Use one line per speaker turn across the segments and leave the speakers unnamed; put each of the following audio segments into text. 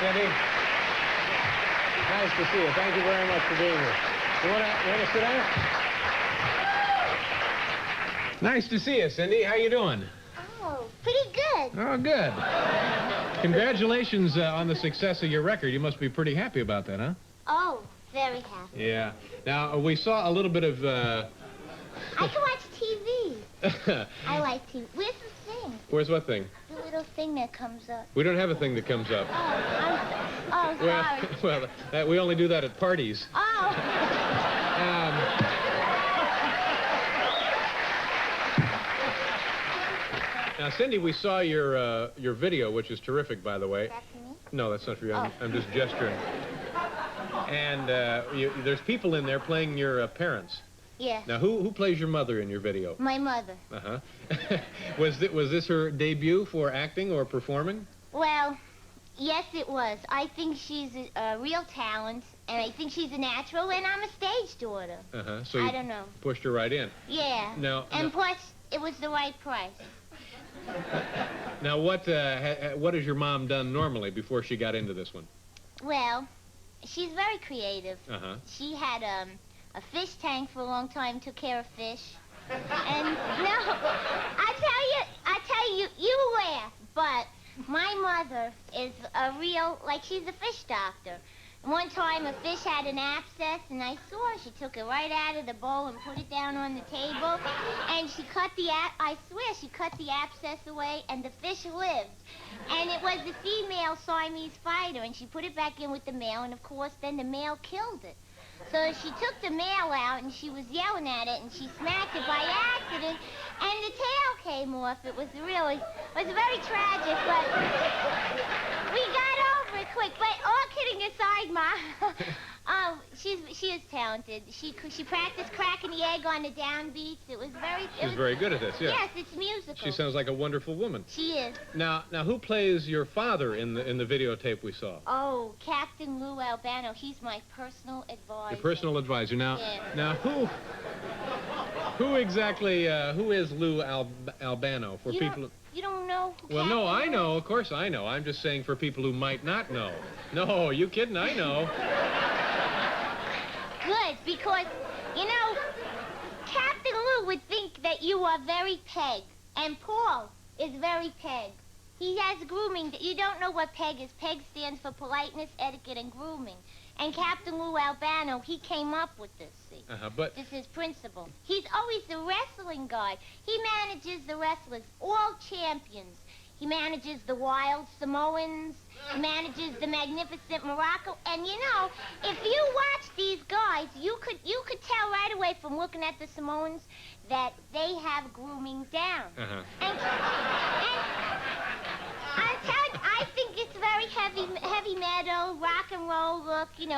Cyndi. Nice to see you. Thank you very much for being here. You want to sit down? Nice to see you, Cyndi. How you doing?
Oh, pretty good.
Oh, good. Congratulations on the success of your record. You must be pretty happy about that, huh?
Oh, very happy.
Yeah. Now, we saw a little bit of...
I can watch TV. I like TV. Where's the thing?
Where's what thing?
The little thing that comes up.
We don't have a thing that comes up.
Oh, sorry.
Well, we only do that at parties.
Oh.
Now, Cyndi, we saw your video, which is terrific, by the way.
That's me?
No, that's not for you.
Oh.
I'm just gesturing. And there's people in there playing your parents.
Yeah.
Now, who plays your mother in your video?
My mother.
Uh-huh. Was this her debut for acting or performing?
Well, yes, it was. I think she's a real talent, and I think she's a natural, and I'm a stage daughter.
Uh-huh. So
I don't know.
Pushed her right in.
Yeah. And plus, it was the right price.
Now, what has your mom done normally before she got into this one?
Well, she's very creative.
Uh-huh.
She had a fish tank for a long time, took care of fish. And no, I tell you, you laugh, but my mother is a real, she's a fish doctor. One time a fish had an abscess, and I saw her. She took it right out of the bowl and put it down on the table, and she cut I swear, she cut the abscess away, and the fish lived. And it was the female Siamese fighter, and she put it back in with the male, and of course, then the male killed it. So she took the male out, and she was yelling at it, and she smacked it by accident, and the tail came off. It was very tragic, but we got over it quick. But all kidding aside, Ma, she is talented. She practiced cracking the egg on the downbeats. She's
very good at this, yeah.
Yes, it's musical.
She sounds like a wonderful woman.
She is.
Now, who plays your father in the videotape we saw?
Oh, Captain Lou Albano. He's my personal advisor.
Your personal advisor. Now,
yeah.
Now, who exactly? Who is Lou Albano for people?
You don't know who
Well, no, I
Captain
know. Of course, I know. I'm just saying for people who might not know. No, you kidding? I know.
Good, because Captain Lou would think that you are very peg, and Paul is very peg. He has grooming. You don't know what PEG is. PEG stands for politeness, etiquette, and grooming. And Captain Lou Albano, he came up with this, see.
But
this is his principle. He's always the wrestling guy. He manages the wrestlers, all champions. He manages the wild Samoans. He manages the magnificent Morocco. And if you watch these guys, you could tell right away from looking at the Samoans that they have grooming down. And I'm telling you, I think it's very heavy metal, rock and roll look, And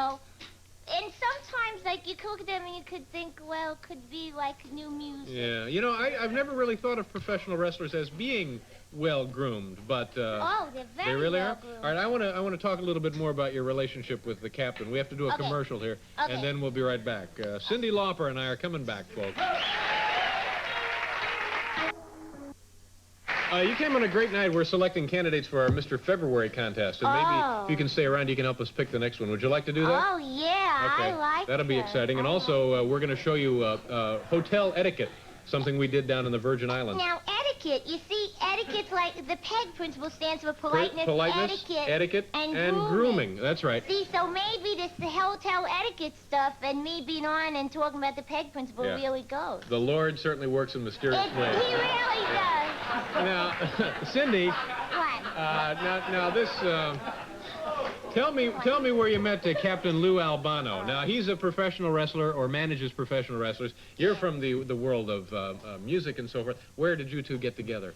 sometimes, you could look at them and you could think, well, it could be like new music.
Yeah, I've never really thought of professional wrestlers as being well-groomed, but...
oh, they're very
they really
well-groomed.
All right, I want to talk a little bit more about your relationship with the captain. We have to do a commercial here, and then we'll be right back. Cyndi Lauper and I are coming back, folks. You came on a great night. We're selecting candidates for our Mr. February contest, and maybe if you can stay around, you can help us pick the next one. Would you like to do that?
Oh, yeah,
okay.
I like
That'll be exciting. And also, we're going to show you hotel etiquette, something we did down in the Virgin Islands.
Now, etiquette, you see, etiquette's like the PEG principle stands for politeness,
etiquette, and grooming. That's right.
See, so maybe the hotel etiquette stuff and me being on and talking about the PEG principle really goes.
The Lord certainly works in mysterious ways.
He really does.
Now, Cyndi.
What?
Now this. Tell me where you met Captain Lou Albano. Now, he's a professional wrestler or manages professional wrestlers. You're from the world of music and so forth. Where did you two get together?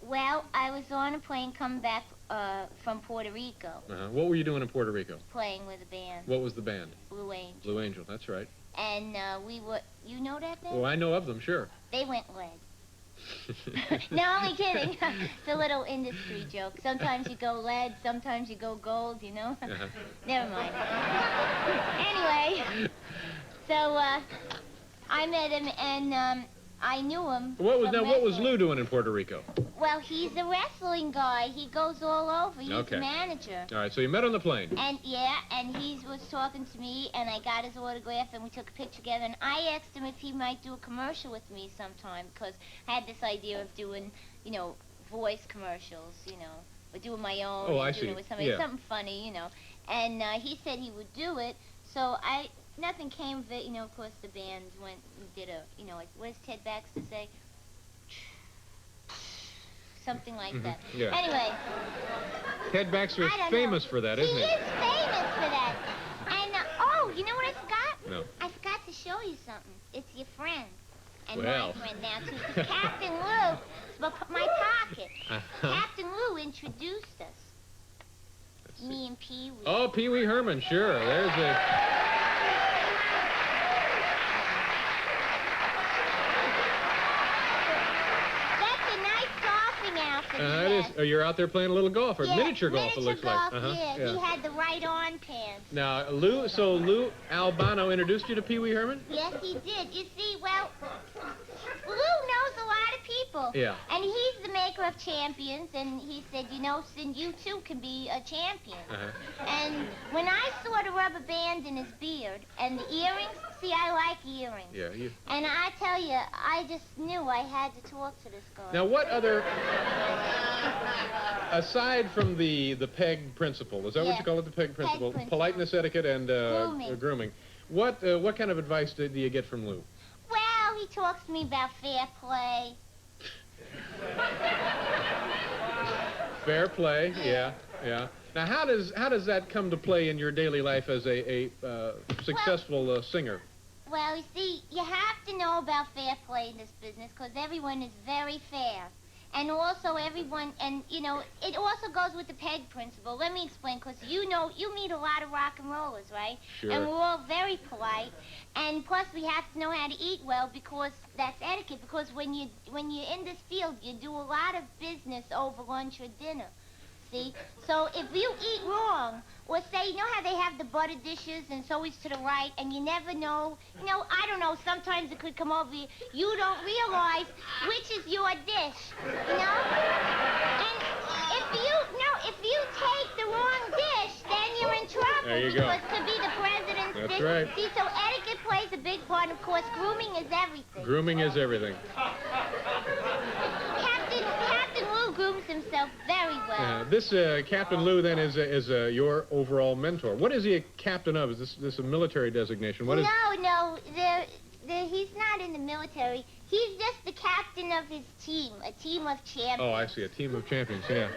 Well, I was on a plane coming back from Puerto Rico.
What were you doing in Puerto Rico?
Playing with a band.
What was the band?
Blue Angel.
Blue Angel, that's right.
And we were, you know that band?
Well, I know of them, sure.
They went lead. No, only kidding. It's a little industry joke. Sometimes you go lead, sometimes you go gold, Never mind. Anyway, so I met him, and I knew him.
What was
wrestling.
Lou doing in Puerto Rico?
Well, he's a wrestling guy. He goes all over. He's
Okay.
a manager.
All right, so you met on the plane.
And yeah, and he was talking to me, and I got his autograph, and we took a picture together. And I asked him if he might do a commercial with me sometime, because I had this idea of doing, voice commercials, or doing my own.
Oh, I
doing
see.
It with somebody,
Yeah.
something funny, And he said he would do it. So nothing came of it. Of course, the band went and did like, what does Ted Baxter say? Something like that.
Yeah.
Anyway.
Ted Baxter is famous for that, isn't he?
He is famous for that. And, oh, you know what I forgot?
No.
I forgot to show you something. It's your friend. And
Well.
my friend now, too. 'Cause Captain Lou, it's my pocket. Captain Lou introduced us. Me and Pee Wee.
Oh, Pee Wee Herman, sure. There's a... It is. Oh, you're out there playing a little golf, or miniature golf, it looks like.
Yeah. He had the right-on pants.
Now, Lou Albano introduced you to Pee Wee Herman?
Yes, he did. You see, well, Lou knows a lot of people.
Yeah.
And he's the maker of champions, and he said, Cyndi, you too can be a champion. And when I saw the rubber band in his beard and the earrings, see, I like earrings.
Yeah.
And I tell you, I just knew I had to talk to this guy.
Now, what other... Aside from the PEG principle, is that what you call it, the PEG principle? Politeness, etiquette, and grooming. What kind of advice do you get from Lou?
Well, he talks to me about fair play.
Fair play, yeah. Now, how does that come to play in your daily life as a successful singer?
Well, you see, you have to know about fair play in this business because everyone is very fair. And also everyone, and it also goes with the PEG principle. Let me explain, because you meet a lot of rock and rollers, right?
Sure.
And we're all very polite. And plus we have to know how to eat well because that's etiquette. Because when you're in this field, you do a lot of business over lunch or dinner. See? So if you eat wrong, or say, how they have the butter dishes and it's always to the right, and you never know, I don't know, sometimes it could come over you. You don't realize which is your dish, And if you take the wrong dish, then you're in trouble.
There you
because
go.
it could be the president's
That's
dish.
right.
See, so etiquette plays a big part. Of course, grooming is everything.
Grooming is everything.
Captain Lou grooms himself very well.
This Captain Lou, then, is your overall mentor. What is he a captain of? Is this a military designation? What is...
No, he's not in the military. He's just the captain of his team, a team of champions.
Oh, I see, a team of champions, yeah.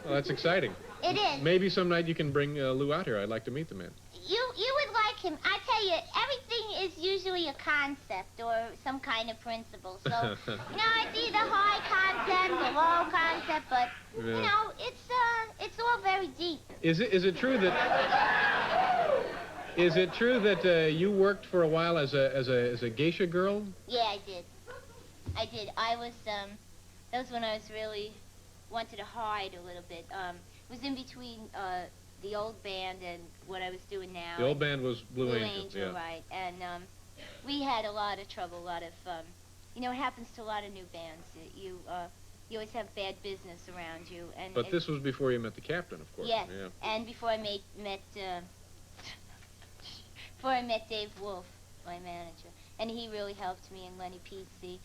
Well, that's exciting.
It is.
Maybe some night you can bring Lou out here. I'd like to meet the man.
You would like him. I tell you, everything is usually a concept or some kind of principle. So, it's either high concept or low concept, but, it's all very deep.
Is it true that... Is it true that you worked for a while as a geisha girl?
Yeah, I did. I was, that was when I was really wanted to hide a little bit. It was in between the old band and what I was doing now.
The old band was Blue Angel, yeah.
Right. And we had a lot of trouble, a lot of, it happens to a lot of new bands. You always have bad business around you.
But this was before you met the captain, of course.
Yes,
yeah.
and before I met Dave Wolf, my manager. And he really helped me, and Lenny Pizzi,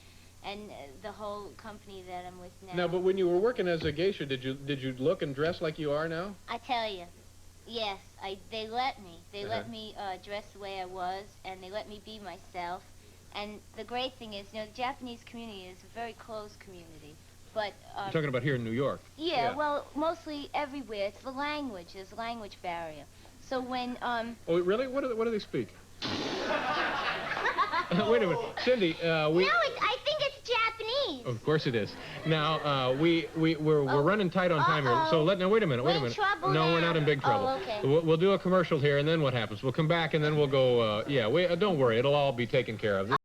and the whole company that I'm with now.
Now, but when you were working as a geisha, did you look and dress like you are now?
I tell you, yes, they let me. They let me dress the way I was, and they let me be myself. And the great thing is, the Japanese community is a very closed community. But
you're talking about here in New York.
Yeah, well, mostly everywhere. It's the language. There's a language barrier. So when
Oh, really? What do they speak? Wait a minute, Cyndi.
I think it's Japanese.
Of course it is. Now we're running tight on time here. So wait a minute.
We're in trouble
No,
now?
we're not in big trouble.
Oh, okay.
We'll do a commercial here, and then what happens? We'll come back, and then we'll go. Don't worry, it'll all be taken care of.